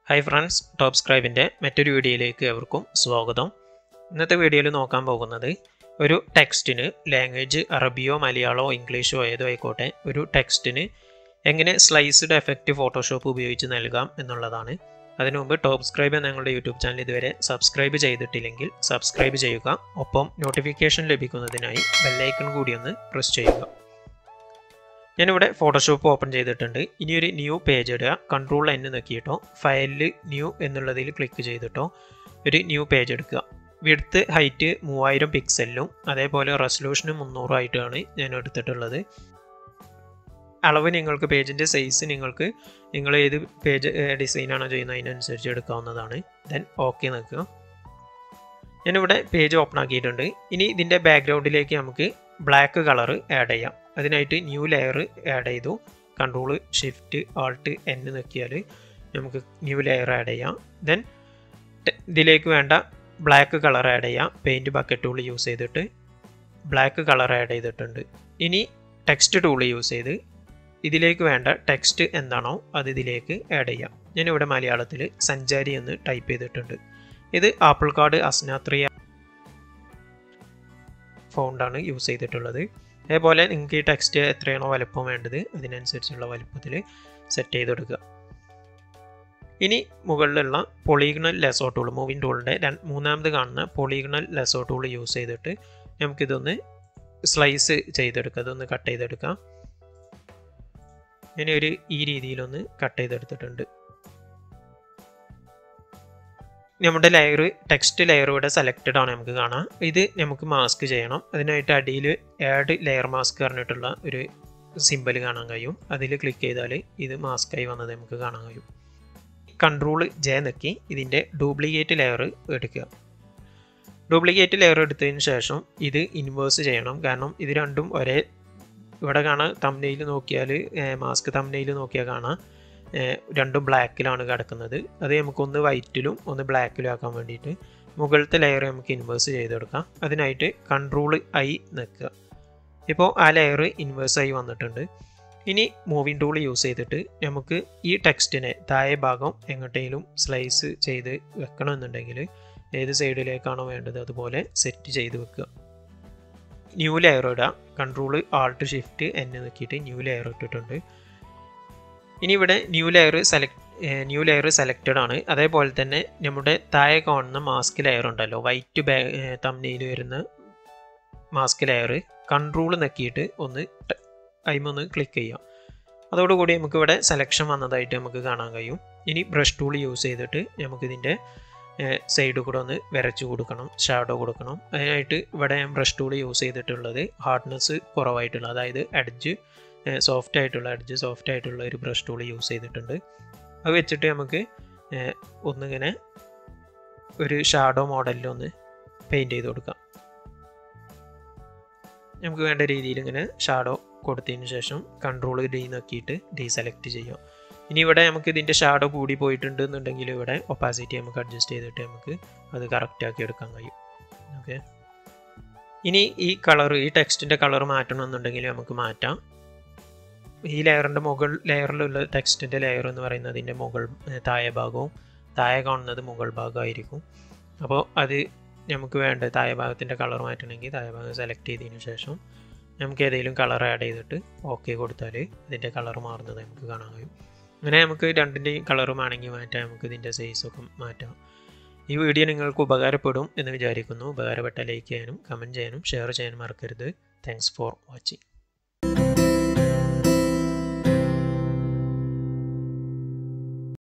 Hi friends, TopScribe in മറ്റൊരു വീഡിയോയിലേക്ക് ഏവർക്കും സ്വാഗതം. ഇന്നത്തെ വീഡിയോയിൽ നോക്കാൻ പോകുന്നത് ഒരു ടെക്സ്റ്റിന് ലാംഗ്വേജ് അറബിയോ മലയാളമോ ഇംഗ്ലീഷോ ഏതോ ആയിക്കോട്ടെ ഒരു ടെക്സ്റ്റിന് എങ്ങനെ സ്ലൈസ്ഡ് എഫക്റ്റ് ഫോട്ടോഷോപ്പ് ഉപയോഗിച്ച് നൽകാം എന്നുള്ളതാണ്. അതിനു മുമ്പ് TopScribe എന്ന ഞങ്ങളുടെ യൂട്യൂബ് ചാനൽ ഇതുവരെ സബ്സ്ക്രൈബ് ചെയ്തിട്ടില്ലെങ്കിൽ സബ്സ്ക്രൈബ് ചെയ്യുക. ഒപ്പം നോട്ടിഫിക്കേഷൻ ലഭിക്കുന്നതിനായി ബെൽ ഐക്കൺ കൂടി ഒന്ന് പ്രസ് ചെയ്യുക. ഞാനിവിടെ ഫോട്ടോഷോപ്പ് ഓപ്പൺ ചെയ്തിട്ടുണ്ട്. ഇനി ഒരു ന്യൂ പേജ് ഇടുക. Ctrl N നോക്കിയിട്ടോ ഫയലിൽ ന്യൂ എന്നുള്ളതിൽ ക്ലിക്ക് ചെയ്തിട്ടോ ഒരു ന്യൂ പേജ് എടുക്കുക. വിഡ്ത്ത് ഹൈറ്റ് 3000 പിക്സലിലും അതേപോലെ റെസൊല്യൂഷന് 300 ആയിട്ടാണ് ഞാൻ എടുത്തിട്ടുള്ളത്. അളവ് നിങ്ങൾക്ക് പേജിൻ്റെ സൈസ് നിങ്ങൾ ഏത് പേജ് ഡിസൈനാണോ ചെയ്യുന്നത് അതിനനുസരിച്ച് എടുക്കാവുന്നതാണ്. ദെൻ ഓക്കെ നിൽക്കുക. ഞാനിവിടെ പേജ് ഓപ്പൺ ആക്കിയിട്ടുണ്ട്. ഇനി ഇതിൻ്റെ ബാക്ക്ഗ്രൗണ്ടിലേക്ക് നമുക്ക് ബ്ലാക്ക് കളർ ആഡ് ചെയ്യാം. അതിനായിട്ട് ന്യൂ ലെയർ ആഡ് ചെയ്തു. Ctrl Shift Alt N നോക്കിയാൽ നമുക്ക് ന്യൂ ലെയർ ആഡ് ചെയ്യാം. ദെൻ ഇതിലേക്ക് വേണ്ട ബ്ലാക്ക് കളർ ആഡ് ചെയ്യാം. പെയിൻറ്റ് ബക്കറ്റ് ടൂൾ യൂസ് ചെയ്തിട്ട് ബ്ലാക്ക് കളർ ആഡ് ചെയ്തിട്ടുണ്ട്. ഇനി ടെക്സ്റ്റ് ടൂൾ യൂസ് ചെയ്ത് ഇതിലേക്ക് വേണ്ട ടെക്സ്റ്റ് എന്താണോ അത് ഇതിലേക്ക് ആഡ് ചെയ്യാം. ഞാനിവിടെ മലയാളത്തിൽ സഞ്ചാരി എന്ന് ടൈപ്പ് ചെയ്തിട്ടുണ്ട്. ഇത് ആപ്പിൾ കാർഡ് അസ്നാത്രിയ ഫോണ്ടാണ് യൂസ് ചെയ്തിട്ടുള്ളത്. അതേപോലെ നിങ്ങൾക്ക് ഈ ടെക്സ്റ്റ് എത്രയാണോ വലുപ്പം വേണ്ടത് അതിനനുസരിച്ചുള്ള വലുപ്പത്തിൽ സെറ്റ് ചെയ്തെടുക്കുക. ഇനി മുകളിലുള്ള പൊളിഗണൽ ലെസോ ടൂൾ മൂവിങ് ടൂളിൻ്റെ മൂന്നാമത് കാണുന്ന പൊളിഗണൽ ലെസോ ടൂൾ യൂസ് ചെയ്തിട്ട് നമുക്കിതൊന്ന് സ്ലൈസ് ചെയ്തെടുക്കുക. അതൊന്ന് കട്ട് ചെയ്തെടുക്കാം. ഞാൻ ഈ രീതിയിലൊന്ന് കട്ട് ചെയ്തെടുത്തിട്ടുണ്ട്. നമ്മുടെ ലെയർ ടെക്സ്റ്റ് ലെയർ ഇവിടെ സെലക്റ്റഡ് ആണ് നമുക്ക് കാണാം. ഇത് നമുക്ക് മാസ്ക് ചെയ്യണം. അതിനായിട്ട് അടിയിൽ ആഡ് ലെയർ മാസ്ക് പറഞ്ഞിട്ടുള്ള ഒരു സിമ്പൽ കാണാൻ കഴിയും. അതിൽ ക്ലിക്ക് ചെയ്താൽ ഇത് മാസ്കായി വന്നത് നമുക്ക് കാണാൻ കഴിയും. Ctrl J നെക്കി ഇതിൻ്റെ ഡ്യൂപ്ലിക്കേറ്റ് ലെയർ എടുക്കുക. ഡ്യൂപ്ലിക്കേറ്റ് ലെയർ എടുത്തതിന് ശേഷം ഇത് ഇൻവേഴ്സ് ചെയ്യണം. കാരണം ഇത് രണ്ടും ഒരേ ഇവിടെ കാണാം. തംബ്നെയിൽ നോക്കിയാൽ മാസ്ക് തംബ്നെയിൽ നോക്കിയാൽ കാണാം രണ്ടും ബ്ലാക്കിലാണ് കിടക്കുന്നത്. അത് നമുക്കൊന്ന് വൈറ്റിലും ഒന്ന് ബ്ലാക്കിലും ആക്കാൻ വേണ്ടിയിട്ട് മുകളിലത്തെ ലെയർ നമുക്ക് ഇൻവേഴ്സ് ചെയ്തെടുക്കാം. അതിനായിട്ട് Ctrl I നിൽക്കുക. ഇപ്പോൾ ആ ലെയർ ഇൻവേഴ്സ് ആയി വന്നിട്ടുണ്ട്. ഇനി മൂവിങ് ടൂൾ യൂസ് ചെയ്തിട്ട് നമുക്ക് ഈ ടെക്സ്റ്റിനെ താഴെ ഭാഗം എങ്ങോട്ടെങ്കിലും സ്ലൈസ് ചെയ്ത് വെക്കണമെന്നുണ്ടെങ്കിൽ ഏത് സൈഡിലേക്കാണോ വേണ്ടത് അതുപോലെ സെറ്റ് ചെയ്ത് വെക്കുക. ന്യൂ ലെയർ ഇടുക. Ctrl Alt Shift N നോക്കിയിട്ട് ന്യൂ ലെയർ ഇട്ടിട്ടുണ്ട്. ഇനി ഇവിടെ ന്യൂ ലെയർ സെലക്റ്റഡ് ആണ്. അതേപോലെ തന്നെ നമ്മുടെ താഴെ കാണുന്ന മാസ്ക് ലെയർ ഉണ്ടല്ലോ, വൈറ്റ് തംബ്നെയിൽ വരുന്ന മാസ്ക് ലെയർ Ctrl നെക്കിയിട്ട് ഒന്ന് ക്ലിക്ക് ചെയ്യാം. അതോടുകൂടി നമുക്കിവിടെ സെലക്ഷൻ വന്നതായിട്ട് നമുക്ക് കാണാൻ കഴിയും. ഇനി ബ്രഷ് ടൂൾ യൂസ് ചെയ്തിട്ട് നമുക്കിതിൻ്റെ സൈഡ് കൂടെ ഒന്ന് വരച്ചു കൊടുക്കണം, ഷാഡോ കൊടുക്കണം. അതിനായിട്ട് ഇവിടെ ഞാൻ ബ്രഷ് ടൂൾ യൂസ് ചെയ്തിട്ടുള്ളത് ഹാർഡ്നെസ് കുറവായിട്ടുള്ള, അതായത് എഡ്ജ് സോഫ്റ്റ് ആയിട്ടുള്ള ഒരു ബ്രഷ് ടൂൾ യൂസ് ചെയ്തിട്ടുണ്ട്. അത് വെച്ചിട്ട് നമുക്ക് ഒന്നിങ്ങനെ ഒരു ഷാഡോ മോഡലിലൊന്ന് പെയിൻറ്റ് ചെയ്ത് കൊടുക്കാം. നമുക്ക് വേണ്ട രീതിയിൽ ഇങ്ങനെ ഷാഡോ കൊടുത്തതിന് ശേഷം Ctrl D നോക്കിയിട്ട് ഡീസെലക്ട് ചെയ്യാം. ഇനി ഇവിടെ നമുക്ക് ഇതിൻ്റെ ഷാഡോ കൂടി പോയിട്ടുണ്ട് എന്നുണ്ടെങ്കിൽ ഇവിടെ ഒപ്പാസിറ്റി നമുക്ക് അഡ്ജസ്റ്റ് ചെയ്തിട്ട് നമുക്ക് അത് കറക്റ്റാക്കി എടുക്കാൻ കഴിയും. ഓക്കെ. ഇനി ഈ ടെക്സ്റ്റിൻ്റെ കളർ മാറ്റണമെന്നുണ്ടെങ്കിൽ നമുക്ക് മാറ്റാം. ഈ ലെയറിൻ്റെ ലെയറിലുള്ള ടെക്സ്റ്റിൻ്റെ ലെയർ എന്ന് പറയുന്നത് അതിൻ്റെ താഴെ ഭാഗവും താഴെ കാണുന്നത് മുകൾ ഭാഗമായിരിക്കും. അപ്പോൾ അത് നമുക്ക് വേണ്ട താഴെ ഭാഗത്തിൻ്റെ കളർ മാറ്റണമെങ്കിൽ താഴെ ഭാഗം സെലക്ട് ചെയ്തതിന് ശേഷം നമുക്ക് ഏതെങ്കിലും കളർ ആഡ് ചെയ്തിട്ട് ഓക്കെ കൊടുത്താൽ ഇതിൻ്റെ കളർ മാറുന്നത് നമുക്ക് കാണാൻ കഴിയും. അങ്ങനെ നമുക്ക് രണ്ടിൻ്റെയും കളറും ആണെങ്കിൽ മാറ്റാം. നമുക്ക് ഇതിൻ്റെ സൈസൊക്കെ മാറ്റാം. ഈ വീഡിയോ നിങ്ങൾക്ക് ഉപകാരപ്പെടും എന്ന് വിചാരിക്കുന്നു. ഉപകാരപ്പെട്ട ലൈക്ക് ചെയ്യാനും കമൻറ്റ് ചെയ്യാനും ഷെയർ ചെയ്യാനും മറക്കരുത്. Thanks for watching.